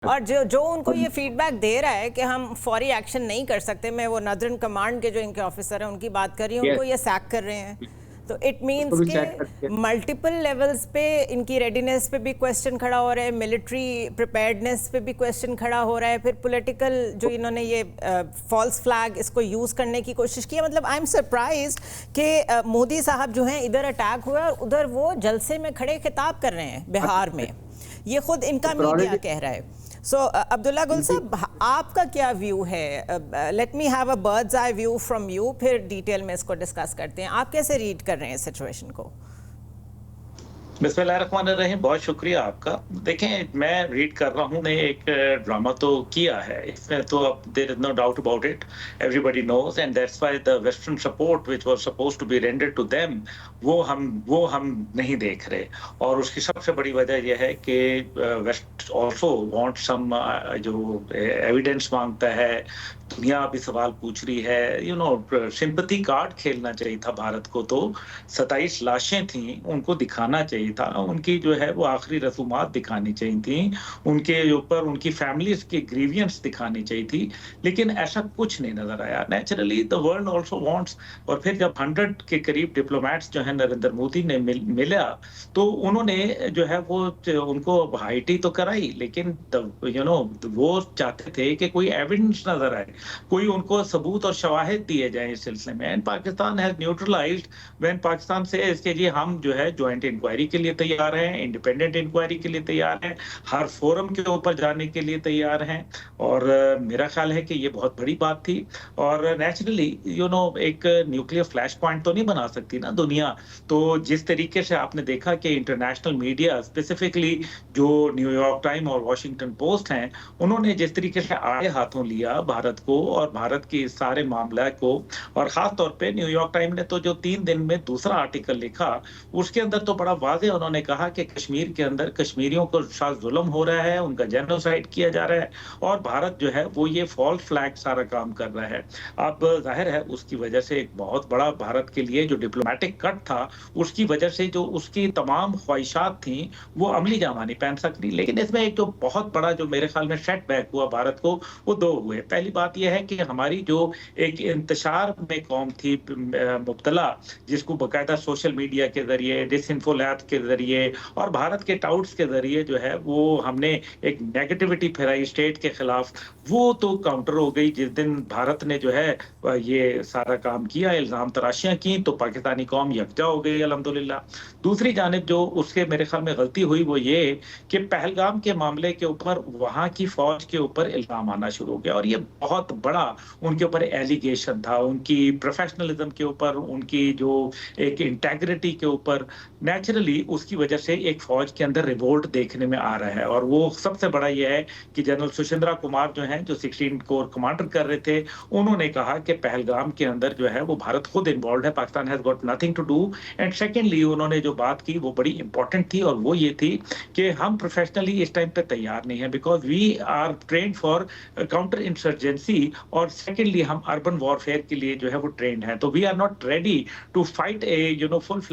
और जो जो उनको ये फीडबैक दे रहा है कि हम फौरी एक्शन नहीं कर सकते, मैं वो नदरन कमांड के जो इनके ऑफिसर हैं उनकी बात कर रही हूँ, यस, उनको ये सैक कर रहे हैं। तो इट उसको मीन्स भी के चेक करके मल्टीपल लेवल्स पे इनकी रेडीनेस पे भी क्वेश्चन खड़ा हो रहा है, मिलिट्री प्रिपेयर्डनेस पे भी क्वेश्चन खड़ा हो रहा है, फिर पॉलिटिकल जो इन्होंने ये फॉल्स फ्लैग इसको यूज़ करने की कोशिश की है। मतलब आई एम सरप्राइज्ड कि मोदी साहब जो हैं इधर अटैक हुआ और उधर वो जलसे में खड़े खिताब कर रहे हैं बिहार में। ये खुद इनका मीडिया कह रहा है। सो अब्दुल्ला गुल साहब, आपका क्या व्यू है? Let me have a bird's eye view from you, फिर डिटेल में इसको डिस्कस करते हैं। आप कैसे रीड कर रहे हैं सिचुएशन को? बिस्मिल्लाहिर्रहमानिर्रहीम, बहुत शुक्रिया आपका। देखें, मैं रीड कर रहा हूँ, ने एक ड्रामा तो किया है इसमें, तो अब there is no doubt about it, everybody knows, and that's why the western support which was supposed to be rendered to them, वो हम नहीं देख रहे। और उसकी सबसे बड़ी वजह यह है कि वेस्ट आल्सो वांट सम, जो एविडेंस मांगता है, दुनिया अभी सवाल पूछ रही है, सिंपैथी कार्ड खेलना चाहिए था भारत को। तो 27 लाशें थी, उनको दिखाना चाहिए था, उनकी जो है वो आखिरी रसूमात दिखानी चाहिए थी, उनके ऊपर उनकी फैमिलीज की ग्रीवियंस दिखानी चाहिए थी, लेकिन ऐसा कुछ नहीं नजर आया। Naturally the world also wants. और फिर जब 100 के करीब डिप्लोमेट्स जो है नरेंद्र मोदी ने मिला, तो उन्होंने जो है वो उनको हाइटी तो कराई, लेकिन वो चाहते थे कि कोई एविडेंस नजर आए, कोई उनको सबूत और शवाहिद दिए जाए इस सिलसिले में। And Pakistan has neutralised when Pakistan से इसके लिए हम जो है ज्वाइंट इंक्वायरी के लिए तैयार हैं, इंडिपेंडेंट इंक्वायरी के लिए तैयार हैं, हर फोरम के ऊपर जाने के लिए तैयार हैं। और मेरा ख्याल है कि ये बहुत बड़ी बात थी। और नेचुरली एक न्यूक्लियर फ्लैश पॉइंट तो नहीं बना सकती ना दुनिया। तो जिस तरीके से आपने देखा कि इंटरनेशनल मीडिया, स्पेसिफिकली जो न्यूयॉर्क टाइम और वॉशिंगटन पोस्ट हैं, उन्होंने जिस तरीके से आड़े हाथों लिया भारत को और भारत के इस सारे मामला को, और खास तौर पे न्यूयॉर्क टाइम ने तो जो 3 दिन में दूसरा आर्टिकल लिखा, उसके अंदर तो बड़ा वाज़ेह उन्होंने कहा कि कश्मीर के अंदर कश्मीरियों को साथ जुल्म हो रहा है, उनका जेनोसाइड किया जा रहा है, और भारत जो है वो ये फॉल्स फ्लैग सारा काम कर रहा है। अब जाहिर है उसकी वजह से एक बहुत बड़ा भारत के लिए जो डिप्लोमेटिक कट था, उसकी वजह से जो उसकी तमाम ख्वाहिशात थी वो अमली जामा नहीं पहन सकती। लेकिन इसमें एक जो बहुत बड़ा जो मेरे ख्याल में सेटबैक हुआ भारत को, वो 2 हुए। पहली बात यह है कि हमारी जो एक इंतशार में कौम थी मुब्तला, जिसको बाकायदा सोशल मीडिया के जरिए, डिसइंफो लैब्स के जरिए और भारत के टाउट्स के जरिए जो है वो हमने एक नेगेटिविटी फैलाई स्टेट के खिलाफ, वो तो काउंटर हो गई जिस दिन भारत ने जो है ये सारा काम किया, इल्जाम तराशियां की, तो पाकिस्तानी कौम यकजा हो गई अल्हम्दुलिल्लाह। दूसरी जानिब जो उसके मेरे ख्याल में गलती हुई वो ये कि पहलगाम के मामले के ऊपर वहां की फौज के ऊपर इल्जाम आना शुरू हो गया, और ये बहुत बड़ा उनके ऊपर एलिगेशन था, उनकी प्रोफेशनलिज्म के ऊपर, उनकी जो एक इंटेग्रिटी के ऊपर। नेचुरली उसकी वजह से एक फौज के अंदर रिवोल्ट देखने में आ रहा है, और वो सबसे बड़ा ये है कि जनरल सुशिंद्रा कुमार जो हैं, जो 16 कोर कमांडर कर रहे थे, उन्होंने कहा कि पहलगाम के अंदर जो है वो भारत खुद इन्वॉल्व है, Pakistan has got nothing to do. And secondly उन्होंने जो बात की वो बड़ी इंपॉर्टेंट थी, और वो ये थी कि हम प्रोफेशनली इस टाइम पे तैयार नहीं है, because we are trained for counter insurgency, और सेकेंडली हम अर्बन वॉरफेयर के लिए जो है वो ट्रेंड है। तो we are not ready to fight a full